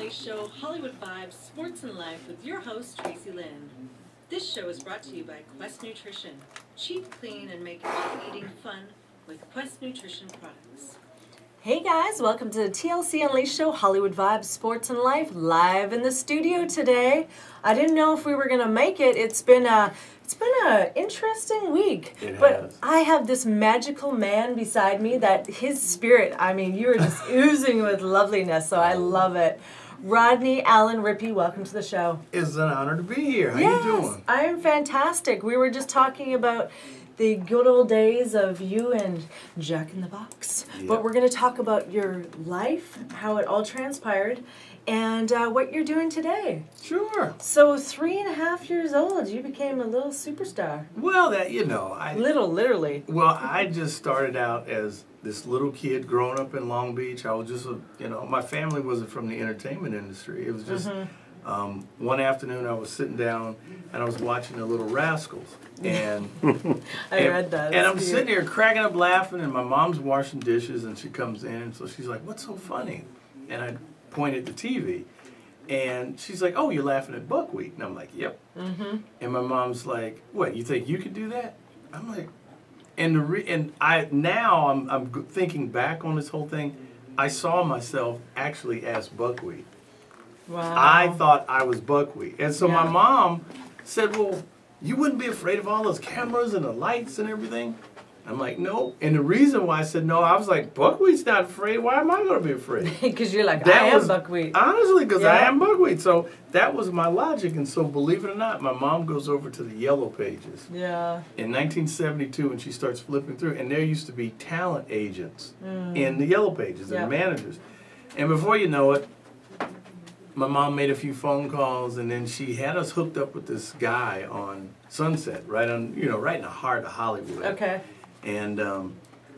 Lace Show, Hollywood Vibes, Sports and Life with your host, Traci Lynn. This show is brought to you by Quest Nutrition. Cheap, clean, and make healthy eating fun with Quest Nutrition products. Hey guys, welcome to the TLC Unleashed Show, Hollywood Vibes, Sports and Life, live in the studio today. I didn't know if we were gonna make it. It's been a interesting week. But I have this magical man beside me that his spirit, I mean, you are just oozing with loveliness, so I love it. Rodney Allen Rippy, welcome to the show. It's an honor to be here. How you doing? I am fantastic. We were just talking about the good old days of you and Jack in the Box. Yep. But we're going to talk about your life, how it all transpired, and what you're doing today. Sure. So 3.5 years old, you became a little superstar. Well, literally. Well, I just started out as this little kid growing up in Long Beach. I was just, my family wasn't from the entertainment industry. It was just, one afternoon I was sitting down and I was watching The Little Rascals. And I read that. And I'm sitting here cracking up laughing, and my mom's washing dishes, and she comes in, so she's like, "What's so funny?" And I point at the TV, and she's like, "Oh, you're laughing at buckwheat." And I'm like, "Yep." Mm-hmm. And my mom's like, "What? You think you could do that?" I'm like, I'm thinking back on this whole thing. I saw myself actually as buckwheat. Wow. I thought I was buckwheat, and so my mom said, "Well, you wouldn't be afraid of all those cameras and the lights and everything?" I'm like, "No." And the reason why I said no, I was like, buckwheat's not afraid. Why am I going to be afraid? Because you're like, I am buckwheat. Honestly, because I am buckwheat. So that was my logic. And so believe it or not, my mom goes over to the Yellow Pages. Yeah. In 1972, and she starts flipping through. And there used to be talent agents in the Yellow Pages and managers. And before you know it, my mom made a few phone calls, and then she had us hooked up with this guy on Sunset, right in the heart of Hollywood. Okay. And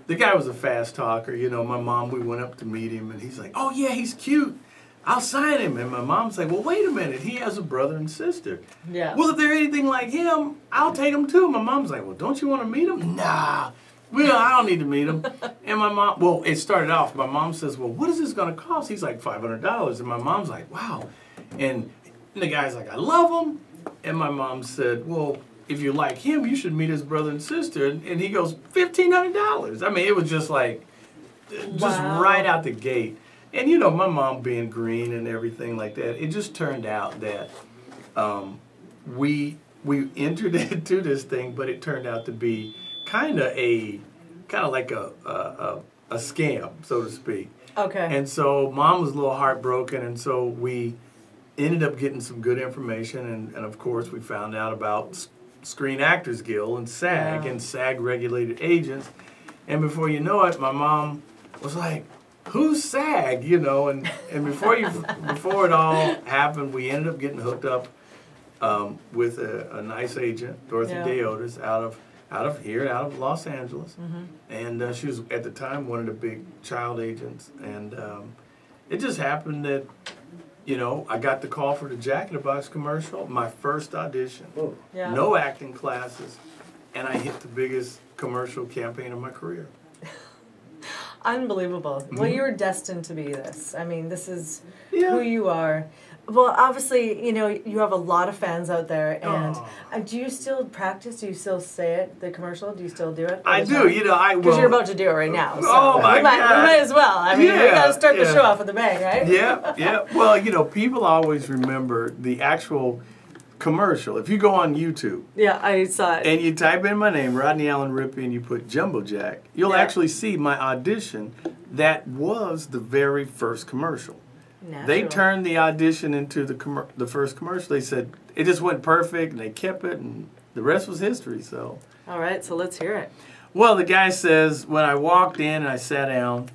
the guy was a fast talker. My mom, we went up to meet him, and he's like, "Oh yeah, he's cute. I'll sign him." And my mom's like, "Well, wait a minute. He has a brother and sister. Yeah. Well, if they're anything like him, I'll take him too." My mom's like, "Well, don't you want to meet him?" "Nah. Well, I don't need to meet him." And my mom, it started off, my mom says, "Well, what is this going to cost?" He's like, $500. And my mom's like, "Wow." And the guy's like, "I love him." And my mom said, "Well, if you like him, you should meet his brother and sister." And he goes, $1,500. I mean, it was just like, just right out the gate. And, my mom being green and everything like that, it just turned out that we entered into this thing, but it turned out to be kind of like a scam, so to speak. Okay. And so mom was a little heartbroken, and so we ended up getting some good information, and of course we found out about Screen Actors Guild and SAG and SAG regulated agents. And before you know it, my mom was like, "Who's SAG?" And before it all happened, we ended up getting hooked up with a nice agent, Dorothy Deotis, out of Los Angeles. And she was at the time one of the big child agents. And it just happened that I got the call for the Jack in the Box commercial, my first audition. No acting classes, and I hit the biggest commercial campaign of my career. Unbelievable. Well, you were destined to be this. I mean, this is who you are. Well, obviously, you have a lot of fans out there, and do you still practice? Do you still say it, the commercial? Do you still do it? I do, I will. Because you're about to do it right now. So oh, my God. We might as well. I mean, we got to start the show off with a bang, right? Yeah. Well, people always remember the actual commercial. If you go on YouTube. Yeah, I saw it. And you type in my name, Rodney Allen Rippy, and you put Jumbo Jack, you'll actually see my audition. That was the very first commercial. Natural. They turned the audition into the first commercial. They said it just went perfect, and they kept it, and the rest was history. So. All right, so let's hear it. Well, the guy says, when I walked in and I sat down,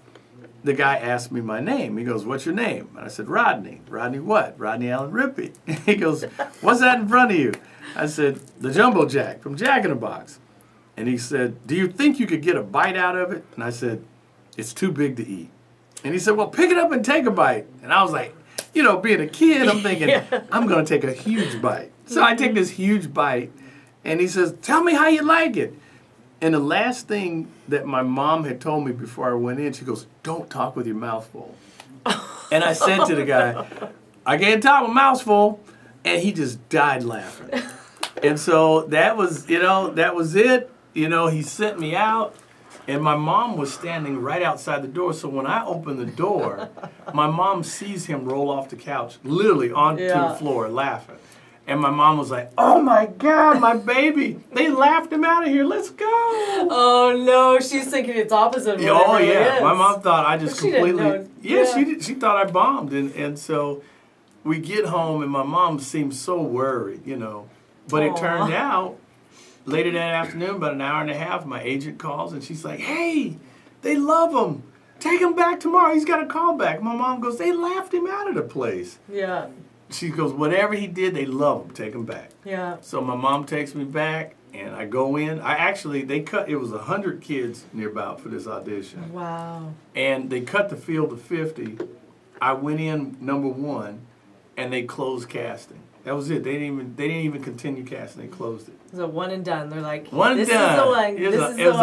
the guy asked me my name. He goes, "What's your name?" And I said, "Rodney." "Rodney what?" "Rodney Allen Rippy." He goes, "What's that in front of you?" I said, "The Jumbo Jack from Jack in the Box." And he said, "Do you think you could get a bite out of it?" And I said, "It's too big to eat." And he said, "Well, pick it up and take a bite." And I was like, being a kid, I'm thinking, I'm going to take a huge bite. So I take this huge bite, and he says, "Tell me how you like it." And the last thing that my mom had told me before I went in, she goes, "Don't talk with your mouth full." And I said to the guy, I can't top a mouthful. And he just died laughing. And so that was it. He sent me out. And my mom was standing right outside the door. So when I opened the door, my mom sees him roll off the couch, literally onto the floor, laughing. And my mom was like, oh my God, my baby. They laughed him out of here. Let's go. Oh no, she's thinking it's opposite of what Oh it really yeah. is. My mom thought I just completely. Know. She thought I bombed. And so we get home and my mom seemed so worried, But it turned out, later that afternoon, about an hour and a half, my agent calls and she's like, hey, they love him. Take him back tomorrow. He's got a call back. My mom goes, they laughed him out of the place. Yeah. She goes, whatever he did, they love him. Take him back. Yeah. So my mom takes me back and I go in. It was 100 kids nearby for this audition. Wow. And they cut the field to 50. I went in number 1 and they closed casting. That was it. They didn't even continue casting. They closed it. It was a one and done. They're like, one and this done. is the one. It was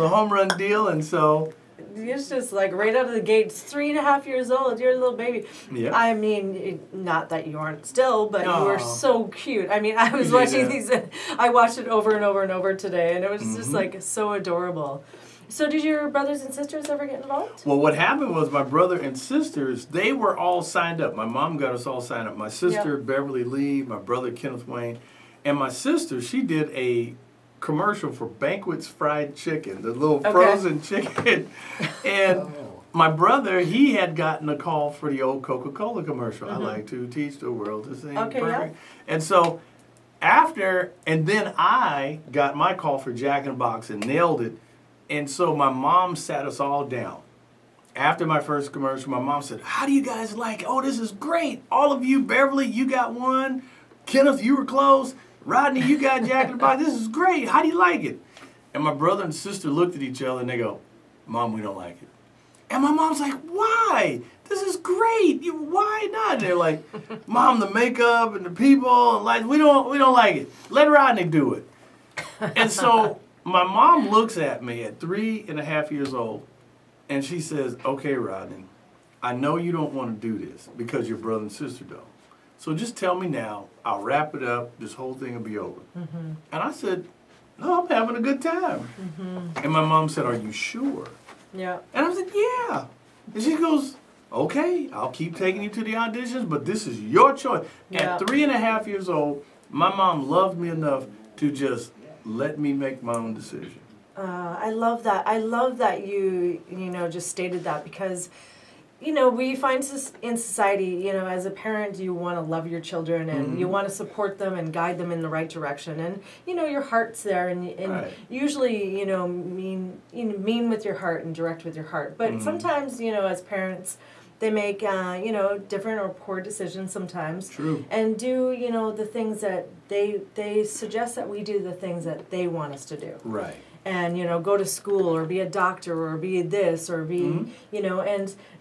a home run deal, and so it's just like right out of the gate. 3.5 years old. You're a little baby. Yeah. I mean, not that you aren't still, but you were so cute. I mean, I was watching these. I watched it over and over and over today, and it was just like so adorable. So did your brothers and sisters ever get involved? Well, what happened was my brother and sisters, they were all signed up. My mom got us all signed up. My sister, Beverly Lee, my brother, Kenneth Wayne, and my sister, she did a commercial for Banquet's Fried Chicken, the little frozen chicken. And my brother, he had gotten a call for the old Coca-Cola commercial. I like to teach the world to sing perfect. And so and then I got my call for Jack in the Box and nailed it. And so my mom sat us all down. After my first commercial, my mom said, how do you guys like it? Oh, this is great. All of you, Beverly, you got one. Kenneth, you were close. Rodney, you got Jack in the Box. This is great. How do you like it? And my brother and sister looked at each other and they go, Mom, we don't like it. And my mom's like, why? This is great. Why not? And they're like, Mom, the makeup and the people, and like, we don't like it. Let Rodney do it. And so my mom looks at me at 3.5 years old, and she says, okay, Rodney, I know you don't want to do this because your brother and sister don't. So just tell me now, I'll wrap it up, this whole thing will be over. And I said, no, I'm having a good time. And my mom said, are you sure? Yeah. And I said, yeah. And she goes, okay, I'll keep taking you to the auditions, but this is your choice. Yeah. At 3.5 years old, my mom loved me enough to just let me make my own decision. I love that. I love that you just stated that because, we find in society, as a parent, you want to love your children and you want to support them and guide them in the right direction. And, your heart's there and Right. usually, mean with your heart and direct with your heart. But sometimes, as parents, they make, different or poor decisions sometimes. True. And do, the things that they suggest that we do the things that they want us to do. Right. And, go to school or be a doctor or be this or be,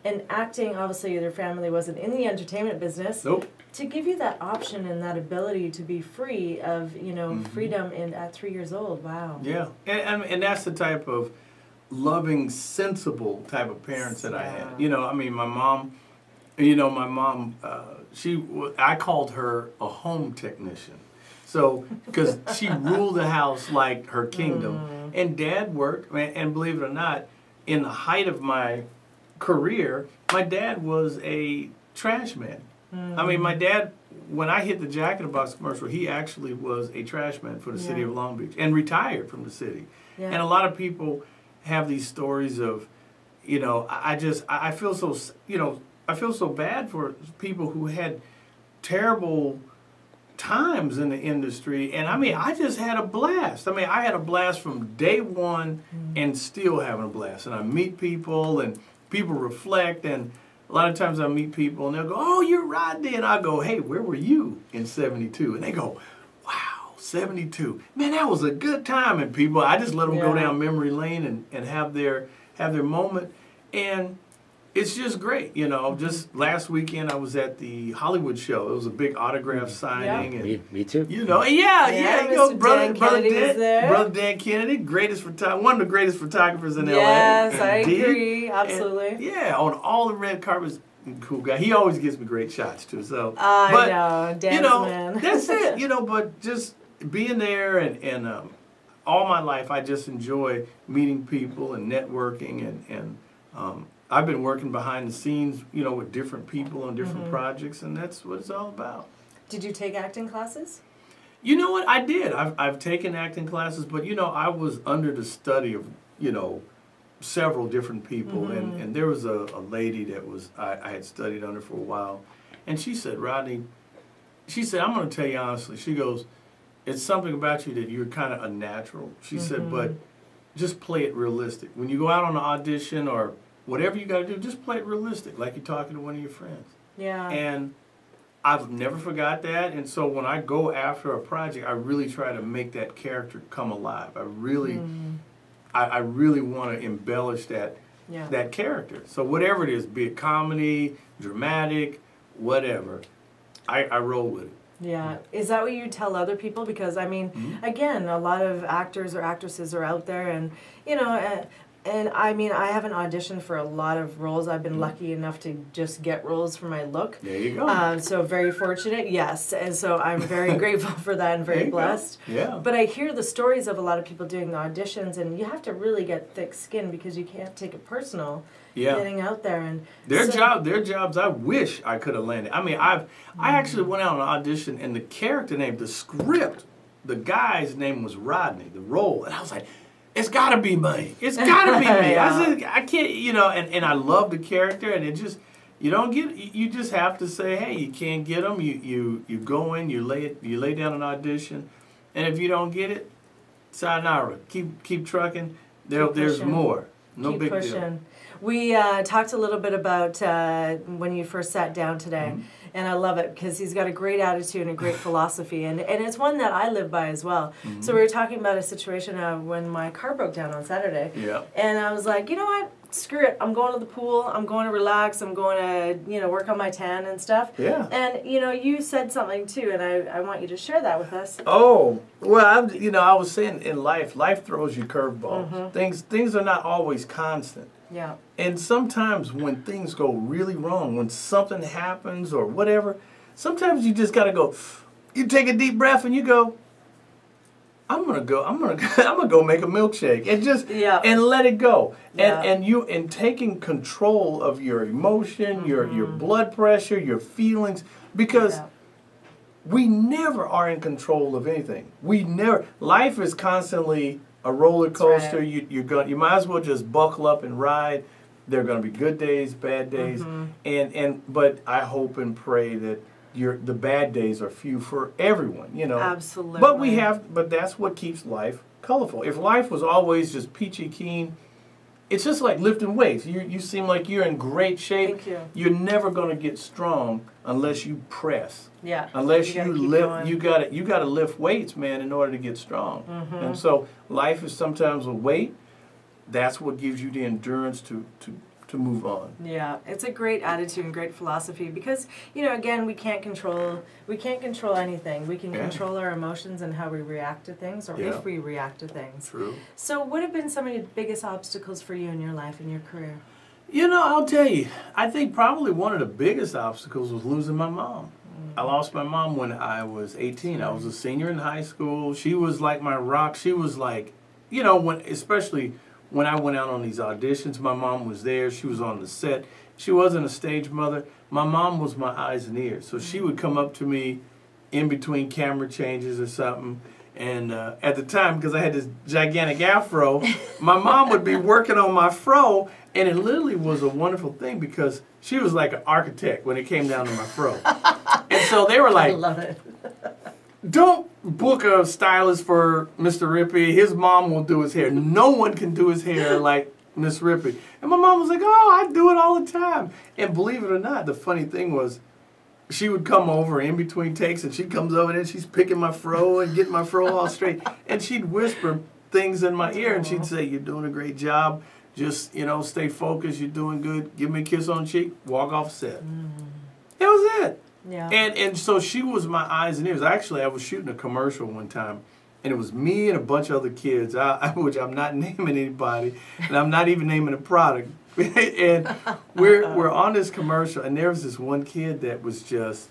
and acting, obviously their family wasn't in the entertainment business. Nope. To give you that option and that ability to be free of, freedom at 3 years old. Wow. Yeah. And that's the type of loving, sensible type of parents that I had. My mom, I called her a home technician. So, because she ruled the house like her kingdom. And Dad worked, and believe it or not, in the height of my career, my dad was a trash man. I mean, my dad, when I hit the Jack in the Box commercial, he actually was a trash man for the city of Long Beach and retired from the city. Yeah. And a lot of people have these stories of, I feel so bad for people who had terrible times in the industry, and I just had a blast. I had a blast from day one and still having a blast. And I meet people and people reflect, and a lot of times I meet people and they'll go, oh, you're Rodney, and I go, hey, where were you in 72? And they go, wow, 72. Man, that was a good time. And people, I just let them go down memory lane and have their moment. And it's just great, you know. Just last weekend I was at the Hollywood show. It was a big autograph signing, and Me too. you know, Yeah, you know, Mr. Dan Kennedy was there. brother Dan Kennedy, one of the greatest photographers in LA. Yes, I indeed. agree, absolutely. And, yeah, on all the red carpets. Cool guy. He always gives me great shots too. So, I but know, Dan's you know, man. that's it. You know, but just being there and all my life, I just enjoy meeting people and networking and I've been working behind the scenes, you know, with different people on different projects, and that's what it's all about. Did you take acting classes? You know what? I did. I've taken acting classes, but you know, I was under the study of, you know, several different people, and there was a lady that I had studied under for a while, and she said, Rodney, she said, I'm going to tell you honestly, she goes, it's something about you that you're kind of unnatural. She said, but just play it realistic. When you go out on an audition or whatever you got to do, just play it realistic, like you're talking to one of your friends. Yeah. And I've never forgot that, and so when I go after a project, I really try to make that character come alive. I really want to embellish that character. So whatever it is, be it comedy, dramatic, whatever, I roll with it. Yeah. Is that what you tell other people? Because, I mean, again, a lot of actors or actresses are out there, and, you know, and I mean, I haven't auditioned for a lot of roles. I've been lucky enough to just get roles for my look. There you go. So very fortunate, yes. And so I'm very grateful for that and very blessed. Yeah. But I hear the stories of a lot of people doing the auditions, and you have to really get thick skin because you can't take it personal. Yeah. Getting out there and their jobs I wish I could have landed. I mean, I actually went out on an audition, and the character name, the script, the guy's name was Rodney, the role, and I was like, it's got to be me. It's got to be me. I said, I can't, you know, and I love the character, and it just, you just have to say, hey, you can't get them. You go in, you lay down an audition, and if you don't get it, sayonara. Keep trucking. There's more. No big deal. We talked a little bit about when you first sat down today, and I love it because he's got a great attitude and a great philosophy, and it's one that I live by as well. So we were talking about a situation when my car broke down on Saturday, and I was like, you know what? Screw it. I'm going to the pool. I'm going to relax. I'm going to, work on my tan and stuff. Yeah. And, you said something too, and I want you to share that with us. Oh, well, I was saying in life throws you curveballs. Things are not always constant. Yeah. And sometimes when things go really wrong, when something happens or whatever, sometimes you just got to go, you take a deep breath and you go, I'm gonna go make a milkshake and just and let it go. And taking control of your emotion, your blood pressure, your feelings, because we never are in control of anything. Life is constantly a roller coaster. Right. You might as well just buckle up and ride. There are going to be good days, bad days, but I hope and pray that the bad days are few for everyone, Absolutely. But that's what keeps life colorful. If life was always just peachy keen, it's just like lifting weights. You seem like you're in great shape. Thank you. You're never going to get strong unless you press. Yeah. Unless you lift, you got to lift weights, man, in order to get strong. And so life is sometimes a weight. That's what gives you the endurance to move on. Yeah, it's a great attitude and great philosophy because, again, we can't control anything. We can control our emotions and how we react to things or if we react to things. True. So what have been some of the biggest obstacles for you in your life and your career? I'll tell you, I think probably one of the biggest obstacles was losing my mom. I lost my mom when I was 18. I was a senior in high school. She was like my rock. She was like, especially when I went out on these auditions, my mom was there. She was on the set. She wasn't a stage mother. My mom was my eyes and ears. So she would come up to me in between camera changes or something. And at the time, because I had this gigantic afro, my mom would be working on my fro. And it literally was a wonderful thing because she was like an architect when it came down to my fro. And so they were like, I love it. Don't book a stylist for Mr. Rippy. His mom will do his hair. No one can do his hair like Miss Rippy. And my mom was like, oh, I do it all the time. And believe it or not, the funny thing was, she would come over in between takes, and she comes over there, and she's picking my fro and getting my fro all straight. And she'd whisper things in my ear, and she'd say, you're doing a great job. Just, stay focused. You're doing good. Give me a kiss on the cheek. Walk off set. That was it. Yeah. And so she was my eyes and ears. Actually, I was shooting a commercial one time, and it was me and a bunch of other kids, which I'm not naming anybody, and I'm not even naming a product. And we're on this commercial, and there was this one kid that was just,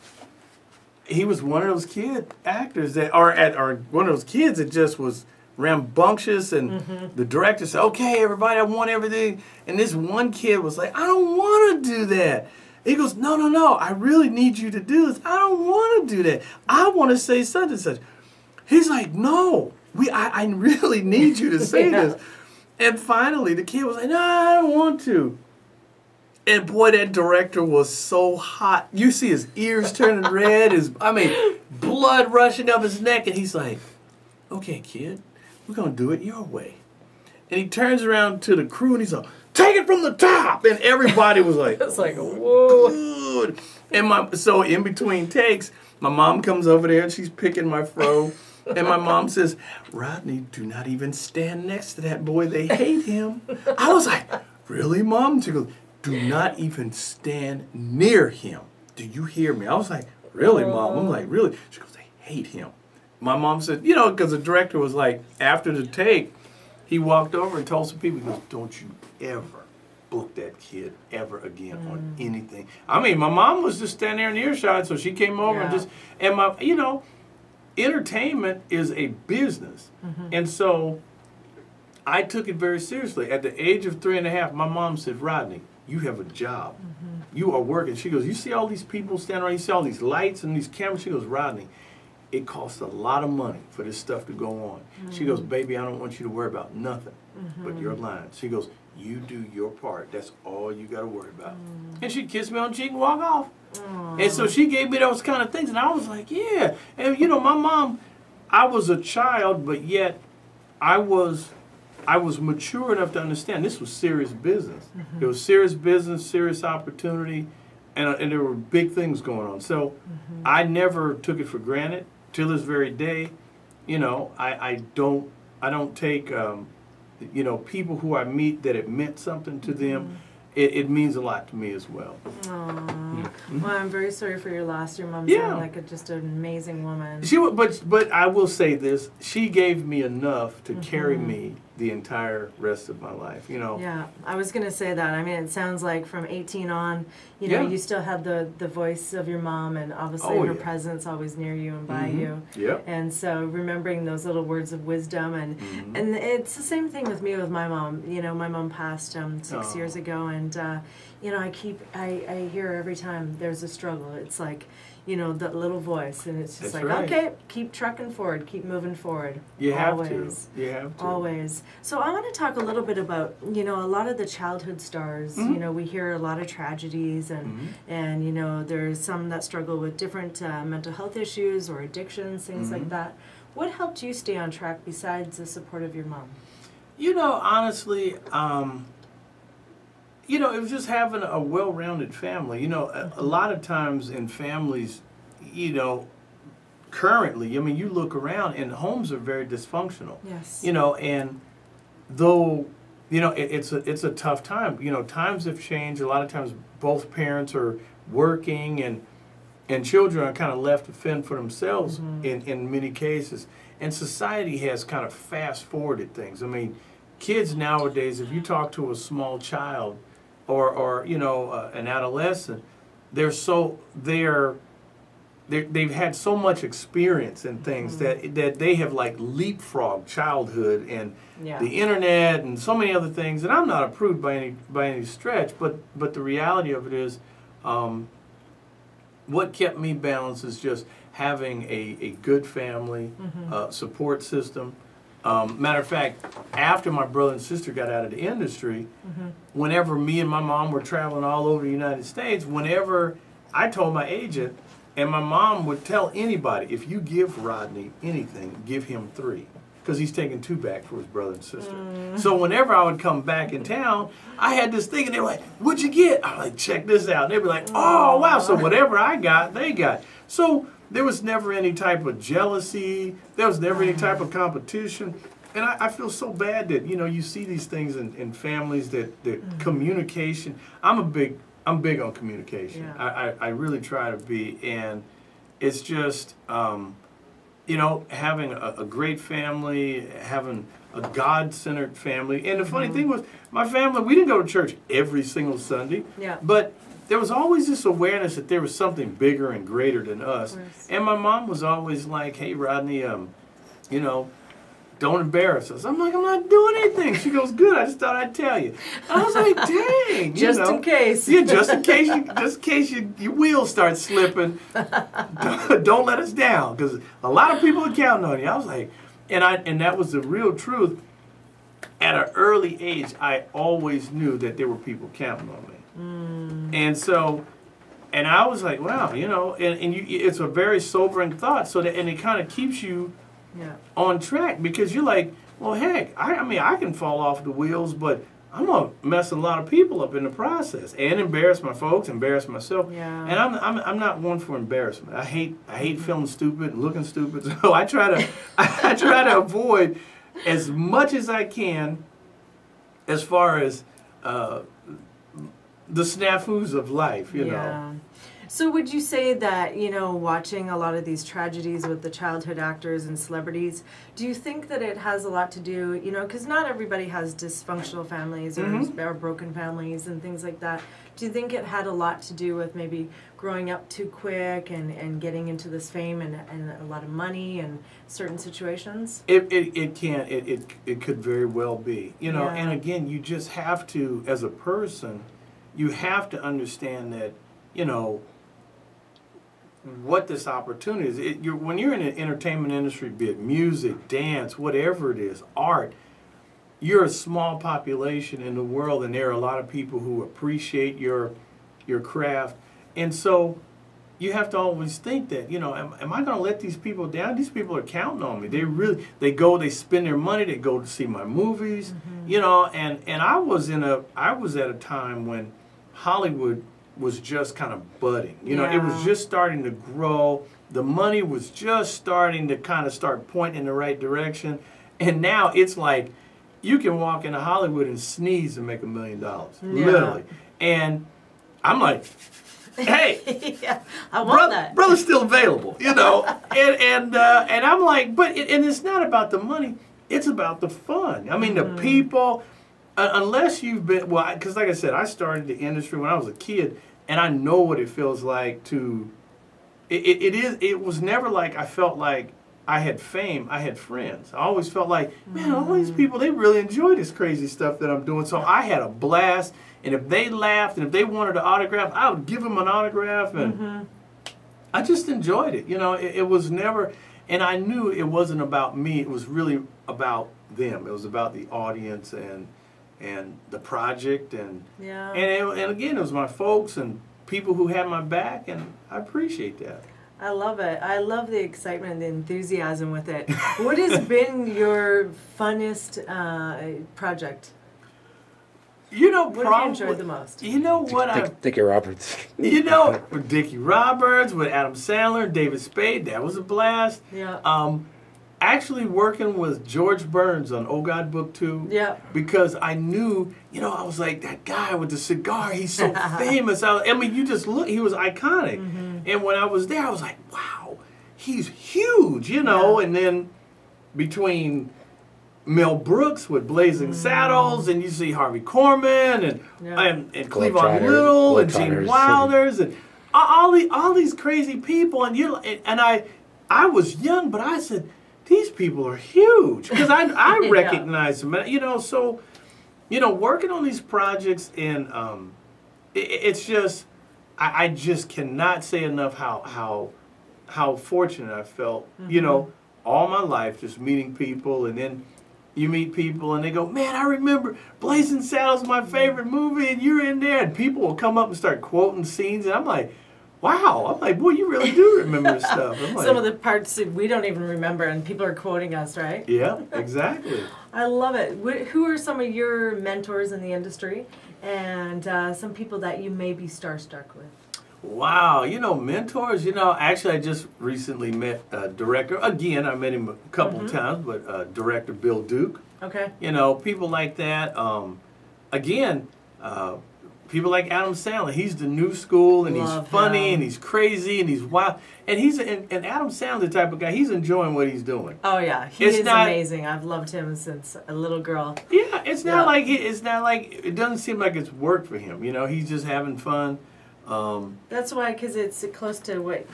he was one of those kid actors that, or one of those kids that just was rambunctious, and the director said, okay, everybody, I want everything. And this one kid was like, I don't want to do that. He goes, no, I really need you to do this. I don't want to do that. I want to say such and such. He's like, no, I really need you to say this. And finally, the kid was like, no, I don't want to. And boy, that director was so hot. You see his ears turning red, blood rushing up his neck. And he's like, okay, kid, we're going to do it your way. And he turns around to the crew and he's like, take it from the top. And everybody was like, It's like, whoa. Dude. And so in between takes, my mom comes over there and she's picking my fro. And my mom says, Rodney, do not even stand next to that boy. They hate him. I was like, really, Mom? She goes, do not even stand near him. Do you hear me? I was like, really, Mom? I'm like, really? She goes, they hate him. My mom said, because the director was like, after the take, he walked over and told some people, he goes, don't you ever book that kid ever again on anything. My mom was just standing there in earshot, so she came over and entertainment is a business. And so I took it very seriously. At the age of 3.5, my mom said, Rodney, you have a job. You are working. She goes, you see all these people standing around, you see all these lights and these cameras? She goes, Rodney, it costs a lot of money for this stuff to go on. She goes, baby, I don't want you to worry about nothing but your lines. She goes, you do your part. That's all you got to worry about. And she'd kiss me on the cheek and walk off. And so she gave me those kind of things, and I was like, yeah. And my mom, I was a child, but yet I was mature enough to understand this was serious business. It was serious business, serious opportunity, and there were big things going on. So I never took it for granted till this very day. I don't take people who I meet that it meant something to them. It means a lot to me as well. Well, I'm very sorry for your loss. Your mom Yeah. sounded like just an amazing woman. She but I will say this: she gave me enough to carry me the entire rest of my life. Yeah, I was going to say that. It sounds like from 18 on, you still had the voice of your mom, and obviously her presence always near you and by you. Yeah. And so remembering those little words of wisdom, and it's the same thing with me with my mom. My mom passed 6 years ago, and I hear every time there's a struggle. It's like, that little voice, and it's just okay, keep trucking forward, keep moving forward. You have Always. to. You have to. Always. So I want to talk a little bit about, a lot of the childhood stars. We hear a lot of tragedies, and there's some that struggle with different mental health issues or addictions, things like that. What helped you stay on track besides the support of your mom? Honestly, it was just having a well-rounded family. A lot of times in families, currently, you look around and homes are very dysfunctional. Yes. And though, it's a tough time. Times have changed. A lot of times both parents are working, and children are kind of left to fend for themselves in many cases. And society has kind of fast-forwarded things. Kids nowadays, if you talk to a small child, or an adolescent, they've had so much experience in things that they have like leapfrogged childhood and the internet and so many other things. And I'm not a prude by any stretch, but the reality of it is, what kept me balanced is just having a good family support system. Matter of fact, after my brother and sister got out of the industry, whenever me and my mom were traveling all over the United States, whenever I told my agent, and my mom would tell anybody, if you give Rodney anything, give him 3. Because he's taking 2 back for his brother and sister. So whenever I would come back in town, I had this thing, and they were like, what'd you get? I'm like, check this out. And they'd be like, oh, wow. So whatever I got, they got. So there was never any type of jealousy. There was never any type of competition. and I feel so bad that, you know, you see these things in families that communication. I'm big on communication. Yeah. I really try to be, and it's just, you know, having a great family, having a God-centered family. And the funny thing was, my family, we didn't go to church every single Sunday, Yeah. but there was always this awareness that there was something bigger and greater than us. And my mom was always like, hey, Rodney, you know, don't embarrass us. I'm like, I'm not doing anything. She goes, good, I just thought I'd tell you. I was like, dang. Just in case. Yeah, just in case your wheels start slipping, don't let us down. Because a lot of people are counting on you. I was like, and that was the real truth. At an early age, I always knew that there were people counting on me. And so, and I was like, wow, you know, and it's a very sobering thought. So that, and it kind of keeps you on track, because you're like, well, heck, I mean, I can fall off the wheels, but I'm gonna mess a lot of people up in the process and embarrass my folks, embarrass myself. Yeah. And I'm not one for embarrassment. I hate feeling stupid and looking stupid. So I try to avoid as much as I can, as far as the snafus of life, you know. So would you say that, you know, watching a lot of these tragedies with the childhood actors and celebrities, do you think that it has a lot to do, you know, because not everybody has dysfunctional families or broken families and things like that. Do you think it had a lot to do with maybe growing up too quick and getting into this fame and a lot of money and certain situations? It can. It could very well be. You know, and again, you just have to, as a person, you have to understand that, you know, what this opportunity is. When you're in the entertainment industry, be it music, dance, whatever it is, art, you're a small population in the world, and there are a lot of people who appreciate your craft. And so you have to always think that, you know, am I going to let these people down? These people are counting on me. They spend their money, they go to see my movies, you know, and I was at a time when Hollywood was just kind of budding. You know, it was just starting to grow. The money was just starting to kind of start pointing in the right direction. And now it's like you can walk into Hollywood and sneeze and make $1 million, literally. And I'm like, hey, I want that. Brother's still available, you know. and I'm like, but and it's not about the money. It's about the fun. I mean, the people. Unless you've been, well, because like I said, I started the industry when I was a kid, and I know what it feels like to, it was never like I felt like I had fame, I had friends. I always felt like, man, all these people, they really enjoy this crazy stuff that I'm doing. So I had a blast, and if they laughed, and if they wanted an autograph, I would give them an autograph, and I just enjoyed it. You know, it was never, and I knew it wasn't about me, it was really about them. It was about the audience and the project, and again, it was my folks and people who had my back, and I appreciate that. I love it. I love the excitement and the enthusiasm with it. What has been your funnest project? You know, what have you enjoyed the most? You know what? Dickie Roberts. You know, with Dickie Roberts, with Adam Sandler, David Spade, that was a blast. Yeah. Actually working with George Burns on Oh God Book 2. Yeah. Because I knew, you know, I was like, that guy with the cigar, he's so famous. I mean, you just look, he was iconic. And when I was there, I was like, wow, he's huge, you know. And then between Mel Brooks with Blazing Saddles, and you see Harvey Korman, and Cleavon Little, and Gene Wilders, and all these crazy people. And I was young, but I said, these people are huge, because I recognize them, you know. So, you know, working on these projects, and it's just, I just cannot say enough how fortunate I felt, you know, all my life, just meeting people. And then you meet people and they go, man, I remember Blazing Saddles, my favorite movie, and you're in there, and people will come up and start quoting scenes, and I'm like, wow. I'm like, boy, you really do remember this stuff. I'm like, some of the parts that we don't even remember, and people are quoting us, right? Yeah, exactly. I love it. Who are some of your mentors in the industry, and some people that you may be starstruck with? Wow, mentors, actually I just recently met a director. Again, I met him a couple times, but director Bill Duke. Okay. People like that. Again, people like Adam Sandler. He's the new school, and Love he's funny, him. and he's crazy, and he's wild. And and Adam Sandler, the type of guy, he's enjoying what he's doing. Oh yeah, he It's is not- amazing. I've loved him since a little girl. Yeah, it's not like it doesn't seem like it's work for him. He's just having fun. That's why, because it's close to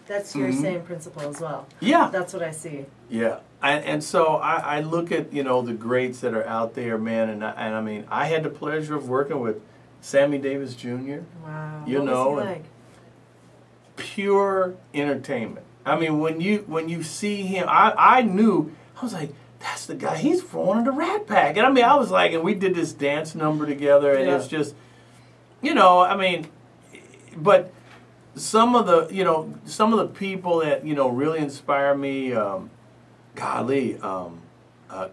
that's your same principle as well. Yeah. That's what I see. Yeah, and so I look at the greats that are out there, man, and I mean I had the pleasure of working with Sammy Davis Jr. Wow. You what know, was he and- like? Pure entertainment. I mean when you see him, I knew, I was like, that's the guy. He's from one of the Rat Pack, and I mean I was like, and we did this dance number together, and it's just, I mean, but some of the people that really inspire me.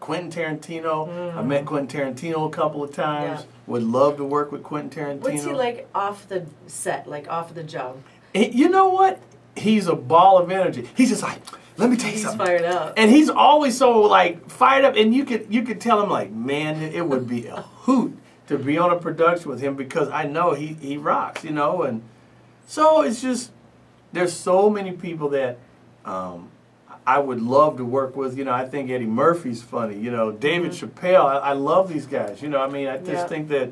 Quentin Tarantino. I met Quentin Tarantino a couple of times. Yeah. Would love to work with Quentin Tarantino. What's he like off the set, like off the job? You know what? He's a ball of energy. He's just like, let me tell you He's something. fired up. And he's always so like fired up, and you could tell him like, man, it would be a hoot to be on a production with him because I know he rocks, and so it's just there's so many people that I would love to work with. I think Eddie Murphy's funny. David Chappelle. I love these guys. I mean, I just think that,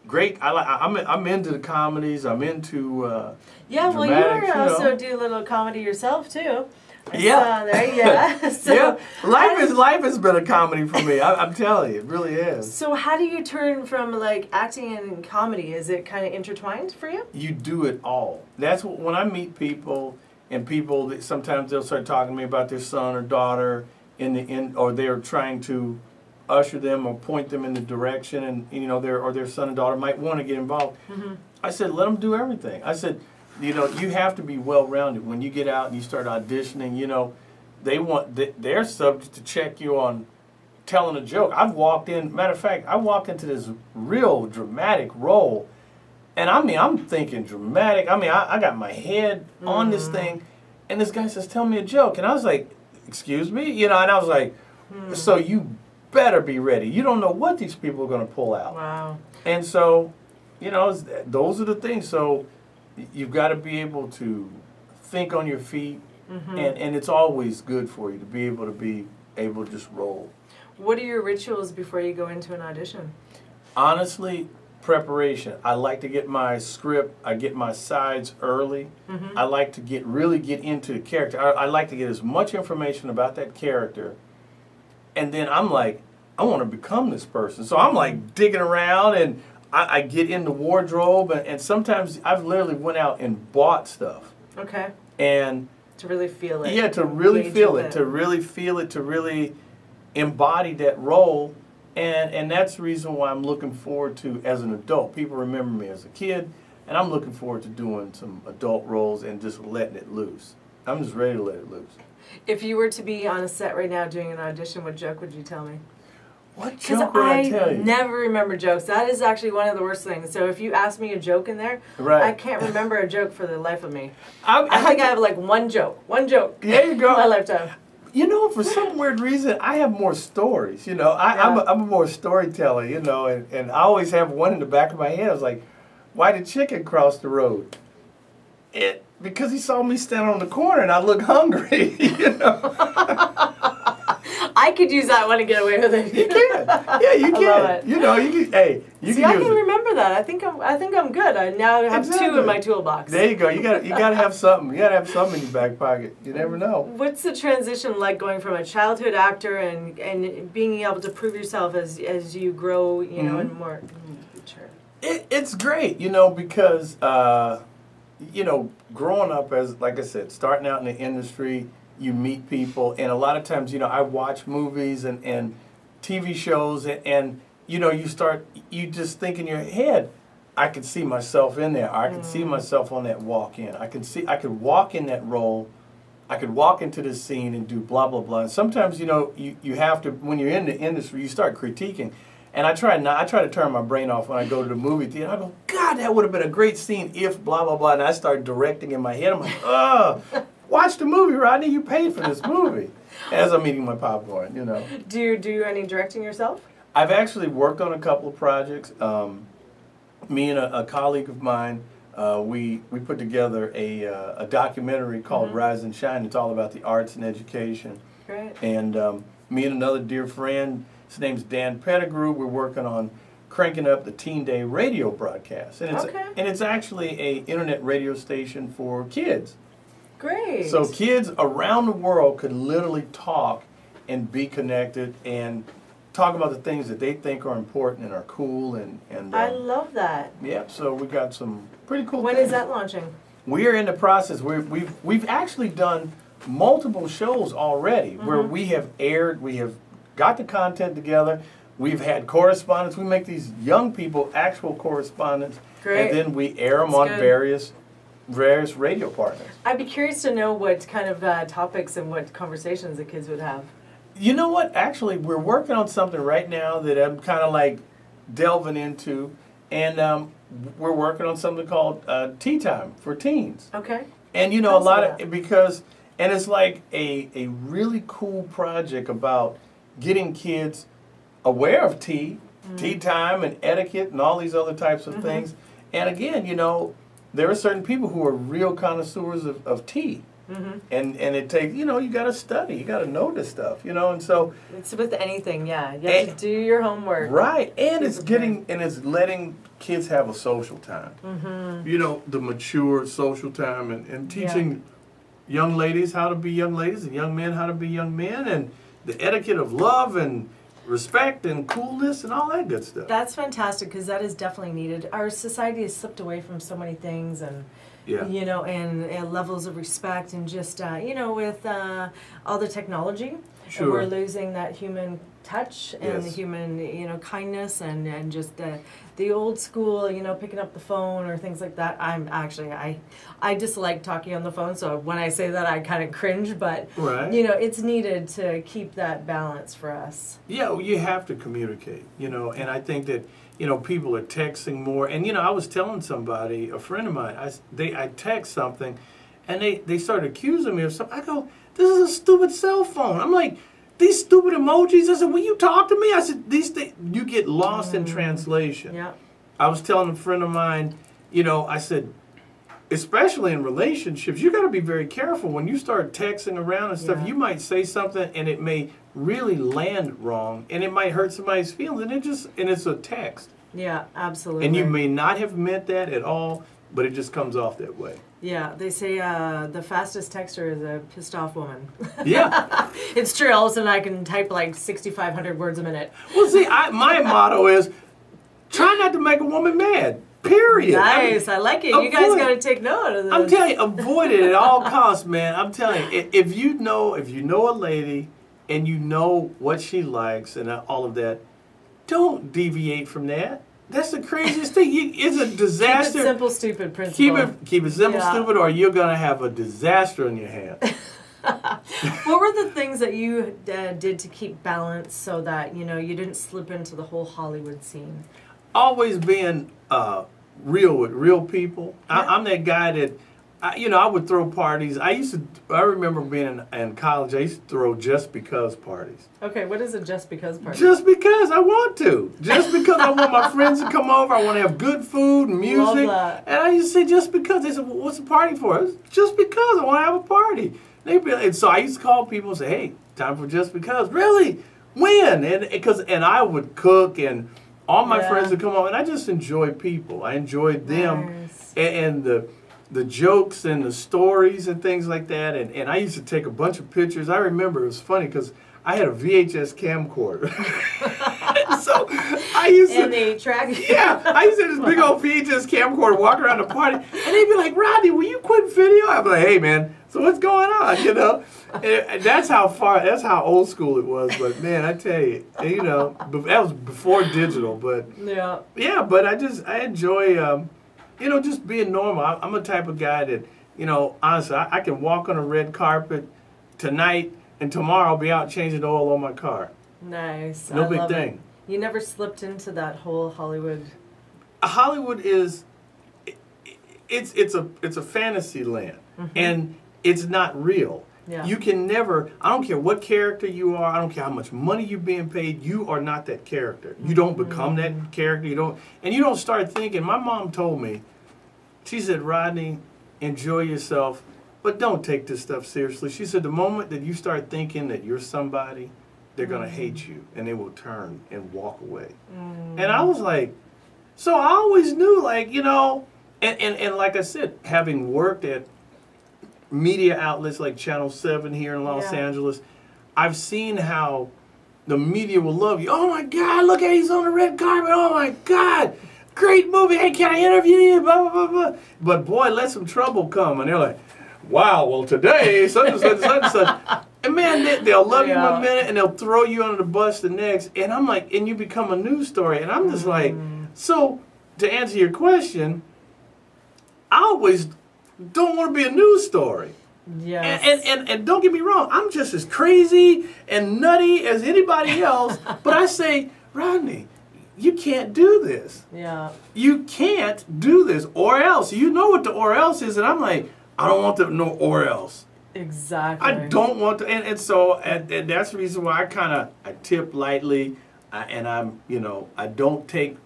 great. I'm into the comedies. I'm into Yeah, well, you dramatics, were also do a little comedy yourself too. I Yeah. saw there, yeah. So, yeah, life has been a comedy for me. I'm telling you, it really is. So how do you turn from like acting and comedy? Is it kind of intertwined for you? You do it all. That's when I meet people, and people that sometimes they'll start talking to me about their son or daughter or they're trying to usher them or point them in the direction, and their son and daughter might want to get involved. I said, let them do everything. I said, you have to be well-rounded. When you get out and you start auditioning, they're subject to check you on telling a joke. Matter of fact, I walked into this real dramatic role, and I mean, I'm thinking dramatic. I mean, I got my head on this thing, and this guy says, tell me a joke. And I was like, excuse me? And I was like, so you better be ready. You don't know what these people are going to pull out. Wow. And so, those are the things. So you've got to be able to think on your feet, and it's always good for you to be able to just roll. What are your rituals before you go into an audition? Honestly, preparation. I like to get my script. I get my sides early. I like to really get into the character. I like to get as much information about that character, and then I'm like, I want to become this person. So I'm like digging around, and I get in the wardrobe, and sometimes I've literally went out and bought stuff. Okay. And To really feel it. yeah, to really Engage feel with it, to really feel it, to really embody that role. And that's the reason why I'm looking forward to, as an adult, people remember me as a kid, and I'm looking forward to doing some adult roles and just letting it loose. I'm just ready to let it loose. If you were to be on a set right now doing an audition, what joke would you tell me? What Because joke would I tell I you? never remember jokes. That is actually one of the worst things. So if you ask me a joke in there, Right. I can't remember a joke for the life of me. I I have like one joke. There you go. In my lifetime. For some weird reason, I have more stories. I'm a more storyteller. And I always have one in the back of my head. I was like, why did chicken cross the road? Because he saw me standing on the corner and I look hungry. I could use that one to get away with it. You can. Yeah, you can. love it. You can. Hey, you See, can I use can it. remember that. I think I'm good. I now have two Exactly. in my toolbox. There you go. You gotta have something. You gotta have something in your back pocket. You never know. What's the transition like going from a childhood actor and being able to prove yourself as you grow, and more mature? It's great, because growing up as, like I said, starting out in the industry, you meet people, and a lot of times, I watch movies and TV shows, and you just think in your head, I could see myself in there. I could see myself on that walk-in. I could walk in that role. I could walk into the scene and do blah, blah, blah. And sometimes, you have to, when you're in the industry, you start critiquing. And I try to turn my brain off when I go to the movie theater. I go, God, that would have been a great scene if blah, blah, blah. And I start directing in my head. I'm like, watch the movie, Rodney. You paid for this movie. As I'm eating my popcorn, you know. Do you do any directing yourself? I've actually worked on a couple of projects. Me and a colleague of mine, we put together a documentary called Rise and Shine. It's all about the arts and education. Great. And me and another dear friend, his name's Dan Pettigrew, we're working on cranking up the Teen Day radio broadcast. And it's actually a internet radio station for kids. Great. So kids around the world could literally talk and be connected and talk about the things that they think are important and are cool and I love that. yeah, so we got some pretty cool When things. is that launching? We're in the process. We've actually done multiple shows already where we have got the content together. We've had correspondence. We make these young people actual correspondence. Great. And then we air them That's on good. various radio partners. I'd be curious to know what kind of topics and what conversations the kids would have. You know what? Actually, we're working on something right now that I'm kind of like delving into, and we're working on something called Tea Time for teens. Okay. And you know, Tell a lot us of because, and it's like a really cool project about getting kids aware of tea time, and etiquette, and all these other types of things. And again, you know, there are certain people who are real connoisseurs of tea. And it takes, you know, you got to study, you got to know this stuff, you know, and so. It's with anything, yeah. You have to do your homework. Right, and it's letting kids have a social time. You know, the mature social time and teaching young ladies how to be young ladies and young men how to be young men and the etiquette of love and respect and coolness and all that good stuff. That's fantastic because that is definitely needed. Our society has slipped away from so many things and you know, and levels of respect and just, you know, with all the technology, Sure. we're losing that human touch and the human, you know, kindness and just the old school, you know, picking up the phone or things like that. I dislike talking on the phone, so when I say that I kind of cringe, but, you know, it's needed to keep that balance for us. Yeah, well, you have to communicate, you know, and I think that, you know, people are texting more. And, you know, I was telling somebody, a friend of mine, I text something, and they started accusing me of something. I go, this is a stupid cell phone. I'm like, these stupid emojis. I said, will you talk to me? I said, these things, you get lost in translation. Yeah. I was telling a friend of mine, you know, I said, especially in relationships, you got to be very careful. When you start texting around and stuff, you might say something and it may really land wrong and it might hurt somebody's feelings, and it's a text. Yeah, absolutely. And you may not have meant that at all, but it just comes off that way. Yeah, they say the fastest texter is a pissed off woman. Yeah. It's true. All of a sudden I can type like 6,500 words a minute. Well, see, my motto is try not to make a woman mad. Period. Nice, I like it. You guys got to take note of this. I'm telling you, avoid it at all costs, man. I'm telling you, if you know a lady and you know what she likes and all of that, don't deviate from that. That's the craziest thing. It's a disaster. Keep it simple, stupid principle. Keep it simple, stupid, or you're gonna have a disaster on your hands. What were the things that you did to keep balance so that you know you didn't slip into the whole Hollywood scene? Always being real with real people. Yeah. I'm that guy that, I would throw parties. I remember being in college. I used to throw just because parties. Okay, what is a just because party? Just because I want to. Just because I want my friends to come over. I want to have good food and music. Love that. And I used to say just because. They said, well, what's the party for? It's just because I want to have a party. And so I used to call people and say, hey, time for just because. Really? When? And I would cook and all my friends would come over. And I just enjoyed people. I enjoyed them. Nice. And the jokes and the stories and things like that. And I used to take a bunch of pictures. I remember it was funny because I had a VHS camcorder. So I used to... And they track... Yeah, I used to have this big old VHS camcorder, walk around the party, and they'd be like, Rodney, will you quit video? I'd be like, hey, man, so what's going on, you know? And that's how old school it was. But, man, I tell you, that was before digital. But, yeah, but I enjoy... just being normal. I'm a type of guy that, honestly, I can walk on a red carpet tonight and tomorrow I'll be out changing the oil on my car. Nice. No I big love thing. It. You never slipped into that whole Hollywood. Hollywood is, it's a fantasy land, and it's not real. Yeah. You can never, I don't care what character you are, I don't care how much money you're being paid, you are not that character. You don't become that character, you don't start thinking. My mom told me, she said, Rodney, enjoy yourself, but don't take this stuff seriously. She said, the moment that you start thinking that you're somebody, they're going to hate you, and they will turn and walk away. And I was like, so I always knew, like, you know, and like I said, having worked at media outlets like Channel 7 here in Los Angeles, I've seen how the media will love you. Oh my God, look at he's on the red carpet. Oh my God, great movie. Hey, can I interview you? Blah, blah, blah, blah. But boy, let some trouble come. And they're like, wow, well today, such and such, such and such. And man, they'll love you one minute and they'll throw you under the bus the next. And I'm like, and you become a news story. And I'm just like, so to answer your question, I always don't want to be a news story. Yes. And don't get me wrong, I'm just as crazy and nutty as anybody else. But I say, Rodney, you can't do this. Yeah. You can't do this, or else. You know what the or else is, and I'm like, I don't want to know or else. Exactly. I don't want to, and so and that's the reason why I tip lightly, and I'm, you know, I don't take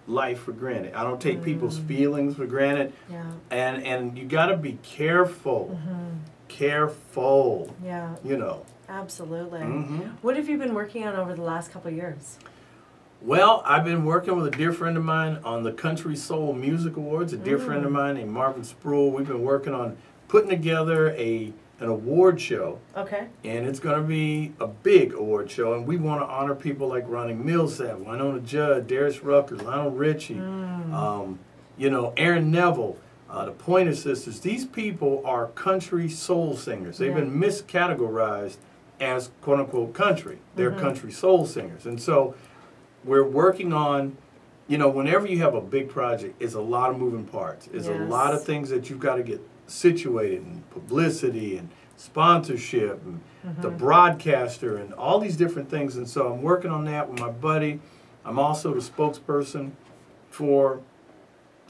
life for granted. I don't take people's feelings for granted. Yeah. And you got to be careful. Careful. Yeah. You know. Absolutely. What have you been working on over the last couple of years? Well, I've been working with a dear friend of mine on the Country Soul Music Awards, a dear friend of mine named Marvin Spruill. We've been working on putting together an award show. Okay. And it's going to be a big award show, and we want to honor people like Ronnie Millsap, Winona Judd, Darius Rucker, Lionel Richie, you know, Aaron Neville, the Pointer Sisters. These people are country soul singers. They've been miscategorized as quote-unquote country. They're country soul singers. And so we're working on, you know, whenever you have a big project, it's a lot of moving parts. It's a lot of things that you've got to get situated, and publicity and sponsorship and the broadcaster and all these different things. And so I'm working on that with my buddy. I'm also the spokesperson for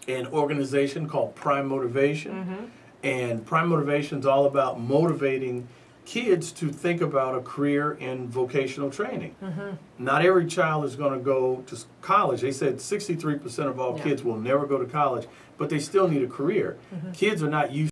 an organization called Prime Motivation. And Prime Motivation is all about motivating kids to think about a career in vocational training. Not every child is going to go to college. They said 63% of all kids will never go to college, but they still need a career. Kids are not used